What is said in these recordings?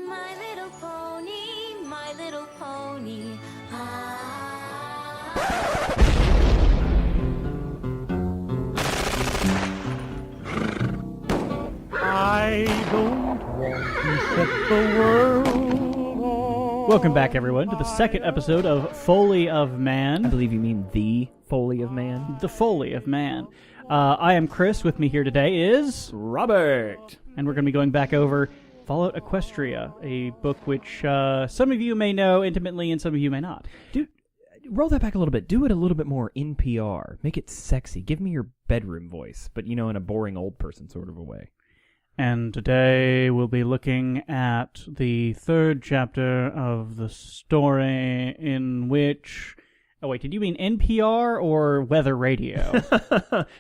My little pony, my little pony. I don't want to set the world on. Welcome back, everyone, to the second episode of Foally of Man. I believe you mean the Foally of Man. The Foally of Man. I am Chris. With me here today is Robert. And we're going to be going back over Fallout Equestria, a book which some of you may know intimately and some of you may not. Dude, roll that back a little bit. Do it a little bit more NPR. Make it sexy. Give me your bedroom voice, but, in a boring old person sort of a way. And today we'll be looking at the third chapter of the story in which... Oh, wait, did you mean NPR or weather radio?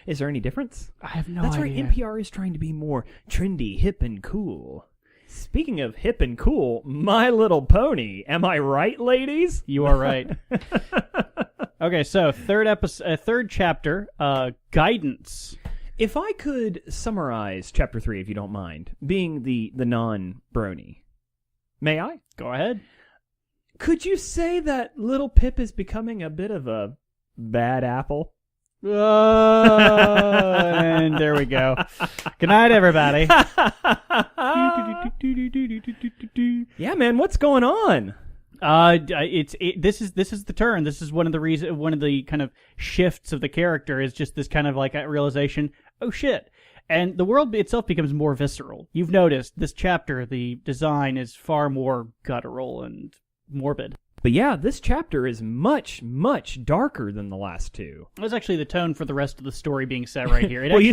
Is there any difference? I have no That's idea. right, NPR is trying to be more trendy, hip, and cool. Speaking of hip and cool, My Little Pony. Am I right, ladies? You are right. Okay, so third chapter, Guidance. If I could summarize Chapter 3, if you don't mind, being the non-Brony, may I? Go ahead. Could you say that Littlepip is becoming a bit of a bad apple? And there we go. Good night, everybody. Yeah, man, what's going on? This is the turn. This is one of the kind of shifts of the character is just this kind of like a realization. Oh shit. And the world itself becomes more visceral. You've noticed this chapter, the design is far more guttural and morbid. But yeah, this chapter is much, much darker than the last two. That was actually the tone for the rest of the story being set right here. Well, you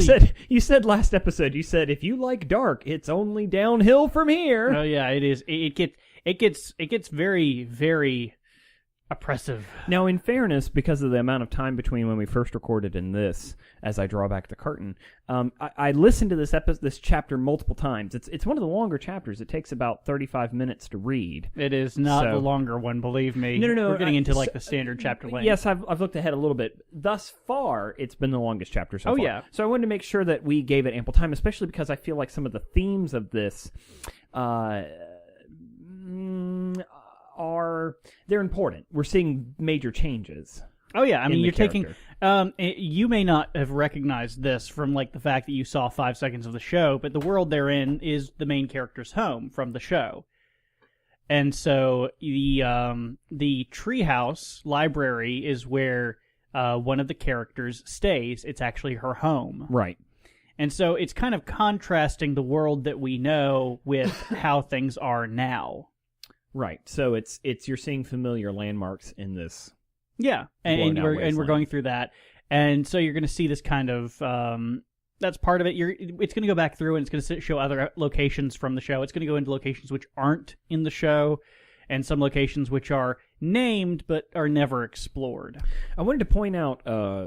said last episode, you said if you like dark, it's only downhill from here. Oh yeah, it is. It gets very, very oppressive. Now, in fairness, because of the amount of time between when we first recorded and this, as I draw back the curtain, I listened to this chapter multiple times. It's one of the longer chapters. It takes about 35 minutes to read. It is not the longer one, believe me. No. We're getting into like the standard chapter length. Yes, I've looked ahead a little bit. Thus far, it's been the longest chapter so far. Yeah. So I wanted to make sure that we gave it ample time, especially because I feel like some of the themes of this they're important. We're seeing major changes. Oh yeah, I mean you're character. you may not have recognized this from like the fact that you saw 5 seconds of the show, but the world they're in is the main character's home from the show. And so the treehouse library is where one of the characters stays. It's actually her home. Right. And so it's kind of contrasting the world that we know with how things are now. Right. So it's you're seeing familiar landmarks in this. Yeah, and we're going through that, and so you're going to see this kind of that's part of it. It's going to go back through and it's going to show other locations from the show. It's going to go into locations which aren't in the show, and some locations which are named but are never explored. I wanted to point out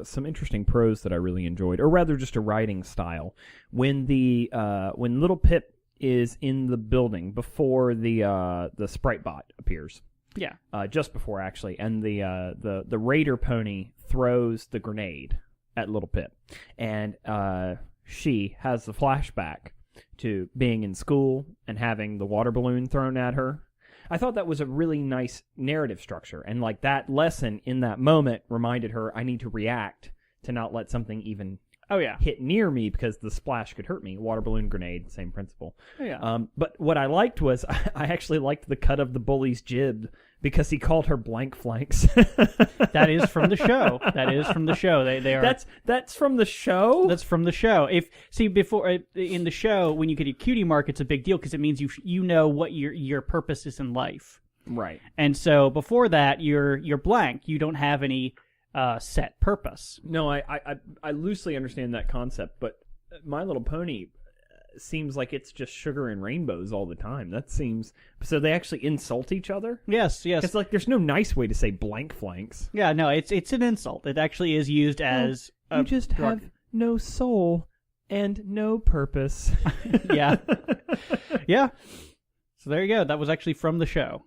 some interesting prose that I really enjoyed, or rather, just a writing style. When Littlepip is in the building before the Spritebot appears. Yeah. Just before, actually. And the raider pony throws the grenade at Littlepip. And she has the flashback to being in school and having the water balloon thrown at her. I thought that was a really nice narrative structure. And like that lesson in that moment reminded her, I need to react to not let something even hit near me because the splash could hurt me. Water balloon, grenade, same principle. Oh, yeah. But what I liked was I actually liked the cut of the bully's jib because he called her blank flanks. That is from the show. That is from the show. They are. That's from the show. That's from the show. Before in the show, when you get a cutie mark, it's a big deal because it means you know what your purpose is in life. Right. And so before that, you're blank. You don't have any set purpose. No, I loosely understand that concept, but My Little Pony seems like it's just sugar and rainbows all the time. That seems... So they actually insult each other? Yes. It's like there's no nice way to say blank flanks. Yeah, no, it's an insult. It actually is used as... You just have no soul and no purpose. Yeah. Yeah. So there you go. That was actually from the show.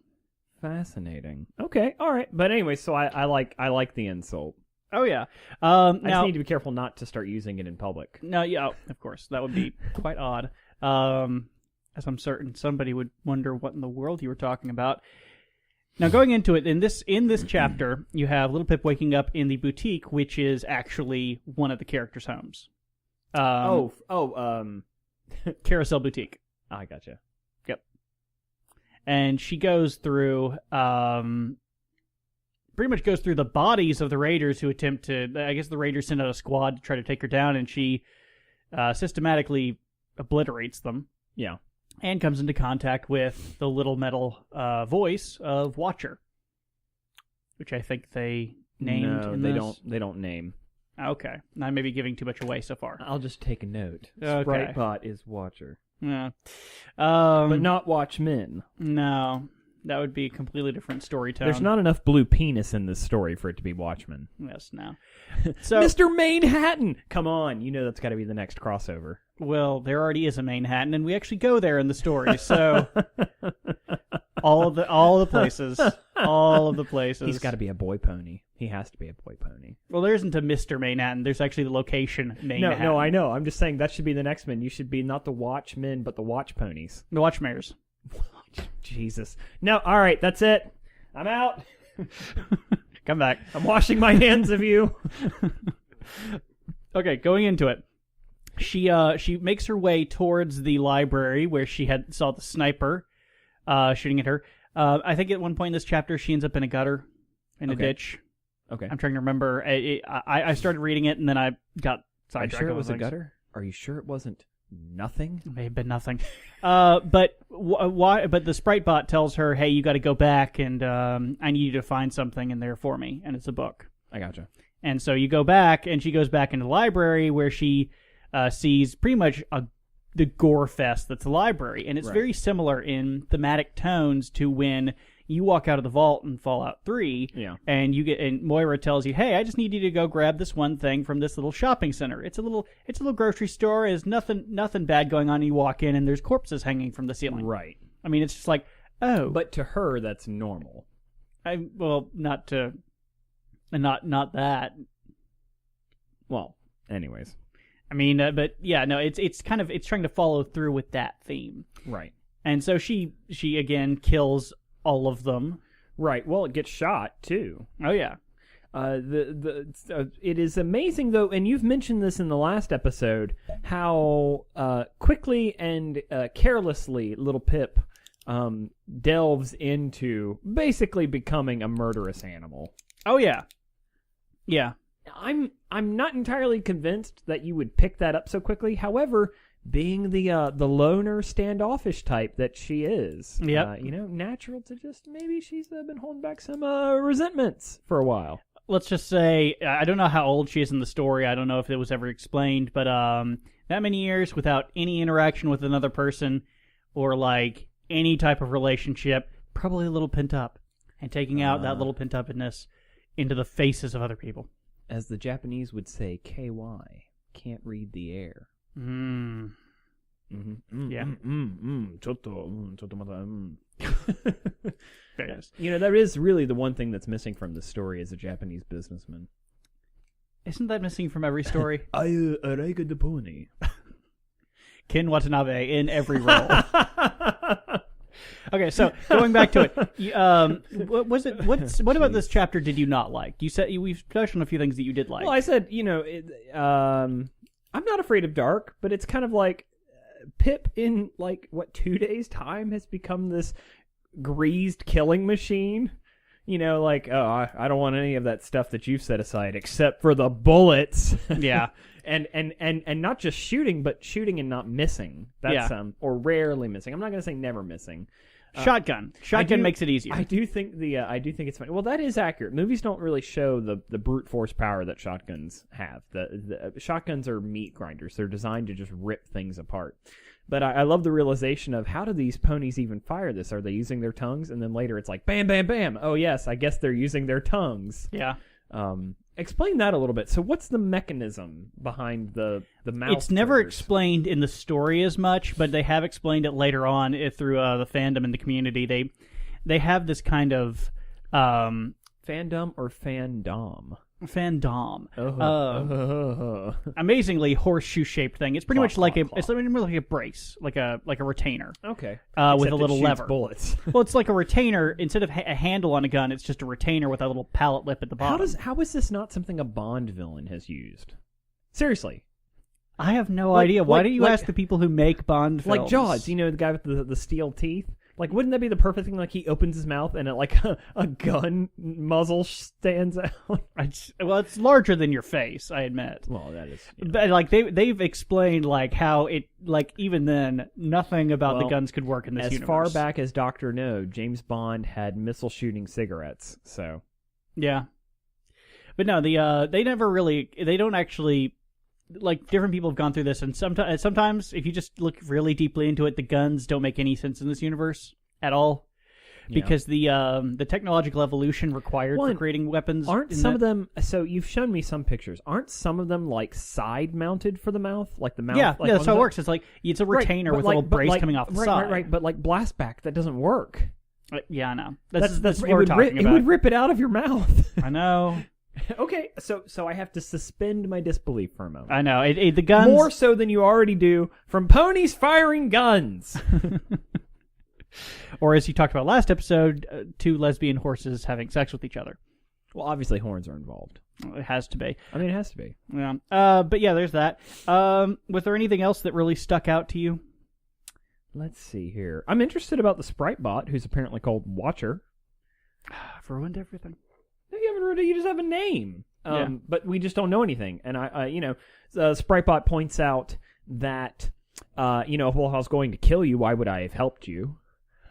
Fascinating. Okay, all right. But anyway, so I like the insult. Oh, yeah. I just need to be careful not to start using it in public. No, yeah, of course. That would be quite odd. as I'm certain somebody would wonder what in the world you were talking about. Now, going into it, in this chapter, you have Littlepip waking up in the boutique, which is actually one of the characters' homes. Carousel Boutique. I gotcha. Yep. And she goes through, pretty much goes through the bodies of the raiders who attempt to, I guess the raiders send out a squad to try to take her down, and she systematically obliterates them. Yeah. And comes into contact with the little metal voice of Watcher, which I think they named. No, in they this. don't. They don't name. Okay, I may be giving too much away so far. I'll just take a note. Okay. Spritebot is Watcher, Yeah, but not Watchmen. No, that would be a completely different story tone. There's not enough blue penis in this story for it to be Watchmen. Yes, no. So, Mr. Manhattan, come on! You know that's got to be the next crossover. well, there already is a Manhattan, and we actually go there in the story. So, all of the places, He's got to be a boy pony. He has to be a boy pony. Well, there isn't a Mr. Manhattan. There's actually the location Manhattan. No, I know. I'm just saying that should be the next one. You should be not the Watchmen, but the Watch Ponies. The Watchmares. Jesus. No, all right, that's it. I'm out. Come back. I'm washing my hands of you. Okay, going into it. She makes her way towards the library where she saw the sniper shooting at her. I think at one point in this chapter she ends up in a gutter, in a ditch. Okay. I'm trying to remember. I started reading it and then I got sidetracked. Are you sure it on was a things. gutter? Are you sure it wasn't nothing? It may have been nothing. But why? But the Spritebot tells her, "Hey, you got to go back and I need you to find something in there for me, and it's a book." I gotcha. And so you go back, and she goes back into the library where she sees pretty much the gore fest that's the library. And it's Right. very similar in thematic tones to when you walk out of the vault in Fallout 3, Yeah. and Moira tells you, "Hey, I just need you to go grab this one thing from this little shopping center. It's a little grocery store. There's nothing bad going on." And you walk in, and there's corpses hanging from the ceiling. Right. I mean, it's just like, oh, But to her, that's normal. not that. Well, anyways. I mean, but yeah, no, it's trying to follow through with that theme, Right. and so she again kills all of them. Right. Well, it gets shot, too. Oh yeah, It is amazing though, and you've mentioned this in the last episode, how quickly and carelessly Littlepip delves into basically becoming a murderous animal. oh yeah, yeah. I'm not entirely convinced that you would pick that up so quickly. However, being the loner, standoffish type that she is, Yep. Natural to just maybe she's been holding back some resentments for a while. Let's just say I don't know how old she is in the story. I don't know if it was ever explained, but that many years without any interaction with another person or like any type of relationship, probably a little pent up, and taking out that little pent upness into the faces of other people. As the Japanese would say, KY, can't read the air. Mm. Yeah. Very nice. That is really the one thing that's missing from the story is a Japanese businessman. Isn't that missing from every story? I like the pony. Ken Watanabe in every role. Okay, so going back to it, what about this chapter did you not like? You said we've touched on a few things that you did like. Well, I said, I'm not afraid of dark, but it's kind of like Pip in 2 days' time has become this greased killing machine. I don't want any of that stuff that you've set aside except for the bullets. Yeah. and not just shooting, but shooting and not missing. That's or rarely missing. I'm not going to say never missing. Shotgun makes it easier. I do think it's funny. Well, that is accurate. Movies don't really show the brute force power that shotguns have. The shotguns are meat grinders. They're designed to just rip things apart. But I love the realization of how do these ponies even fire this? Are they using their tongues? And then later it's like bam, bam, bam. Oh yes, I guess they're using their tongues. Yeah. Explain that a little bit. So what's the mechanism behind the mouth? It's never triggers? explained in the story as much, but they have explained it later on through the fandom and the community. They have this kind of fandom or fandom. Fandom. Oh. Amazingly horseshoe-shaped thing. It's pretty Claw, much like claw, a claw. it's like a brace, like a retainer. Okay. With Except a little it shoots lever. bullets. Well, it's like a retainer instead of a handle on a gun. It's just a retainer with a little pallet lip at the bottom. How is this not something a Bond villain has used? Seriously. I have no idea. Why don't you like- ask the people who make Bond films? Like Jaws, you know, the guy with the steel teeth? Like, wouldn't that be the perfect thing? Like, he opens his mouth and a gun muzzle stands out. Well, it's larger than your face, I admit. Well, that is. But like they've explained like how it like even then nothing about the guns could work in this as universe. far back as Dr. No, James Bond had missile shooting cigarettes. So Yeah, but no, they don't actually. Like, different people have gone through this, and sometimes if you just look really deeply into it, the guns don't make any sense in this universe at all, because the technological evolution required for creating weapons aren't some of them. So you've shown me some pictures. Aren't some of them like side mounted for the mouth, like the mouth? Yeah, like, yeah, that's how it works. It's like it's a retainer with a little brace coming off the side. Right. But like blast back, that doesn't work. Yeah, I know. That's it what we're talking about. It would rip it out of your mouth. I know. Okay, so I have to suspend my disbelief for a moment. I know. The guns More so than you already do from ponies firing guns. Or as you talked about last episode, two lesbian horses having sex with each other. Well, obviously horns are involved. It has to be. I mean, it has to be. Yeah. But yeah, there's that. Was there anything else that really stuck out to you? Let's see here. I'm interested about the Spritebot, who's apparently called Watcher. I've ruined everything. You just have a name. Yeah. But we just don't know anything. And Spritebot points out that, if I was going to kill you, why would I have helped you?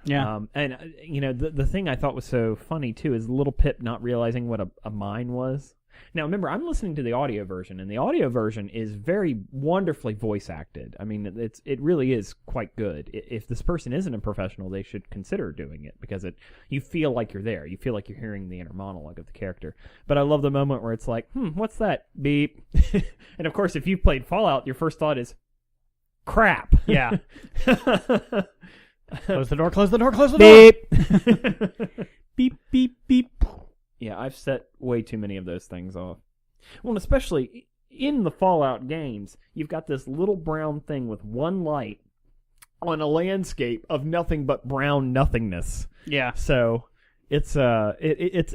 Yeah. The thing I thought was so funny, too, is Littlepip not realizing what a mine was. Now, remember, I'm listening to the audio version, and the audio version is very wonderfully voice acted. I mean, it really is quite good. If this person isn't a professional, they should consider doing it, because you feel like you're there. You feel like you're hearing the inner monologue of the character. But I love the moment where it's like, what's that? Beep. And, of course, if you've played Fallout, your first thought is, crap. Yeah. Close the door, close the door, close the door! Beep. Beep, beep, beep. Yeah, I've set way too many of those things off. Well, and especially in the Fallout games, you've got this little brown thing with one light on a landscape of nothing but brown nothingness. Yeah. So it's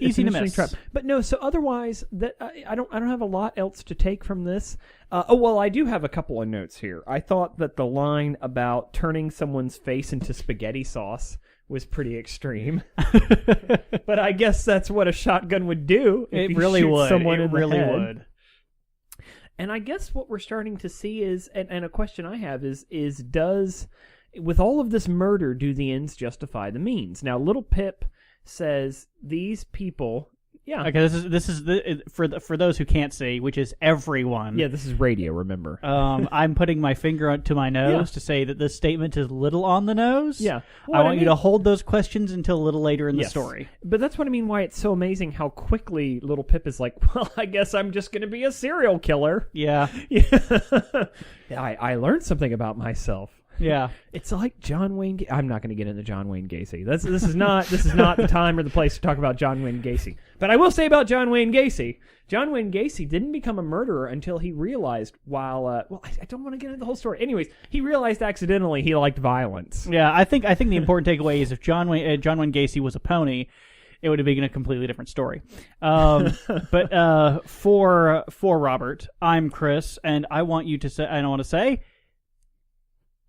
easy to miss. Trap. But no, so otherwise that I don't have a lot else to take from this. I do have a couple of notes here. I thought that the line about turning someone's face into spaghetti sauce was pretty extreme. But I guess that's what a shotgun would do. If It really would. Someone It in the really head. would. And I guess what we're starting to see is, and a question I have is does, with all of this murder, do the ends justify the means? Now, Littlepip says these people. Yeah. Okay, this is for those who can't see, which is everyone. Yeah, this is radio, remember. I'm putting my finger to my nose to say that this statement is a little on the nose. Yeah. I want you to hold those questions until a little later in the Yes. story. But that's what I mean, why it's so amazing how quickly Littlepip is like, well, I guess I'm just going to be a serial killer. Yeah. I learned something about myself. Yeah. It's like John Wayne. I'm not going to get into John Wayne Gacy. This is not the time or the place to talk about John Wayne Gacy. But I will say about John Wayne Gacy. John Wayne Gacy didn't become a murderer until he realized I don't want to get into the whole story. Anyways, he realized accidentally he liked violence. Yeah, I think the important takeaway is if John Wayne Gacy was a pony, it would have been a completely different story. But for Robert, I'm Chris, and I want to say.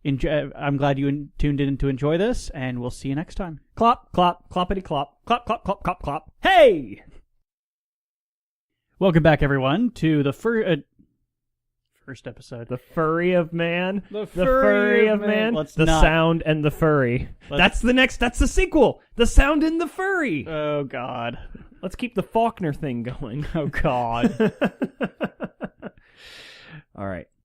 I'm glad you tuned in to enjoy this, and we'll see you next time. Clop, clop, cloppity clop, clop, clop, clop, clop, clop. Hey! Welcome back, everyone, to the first episode. The Furry of Man. The Furry of Man. The Sound and the Furry. That's the sequel. The Sound and the Furry. Oh, God. Let's keep the Faulkner thing going. Oh, God. All right.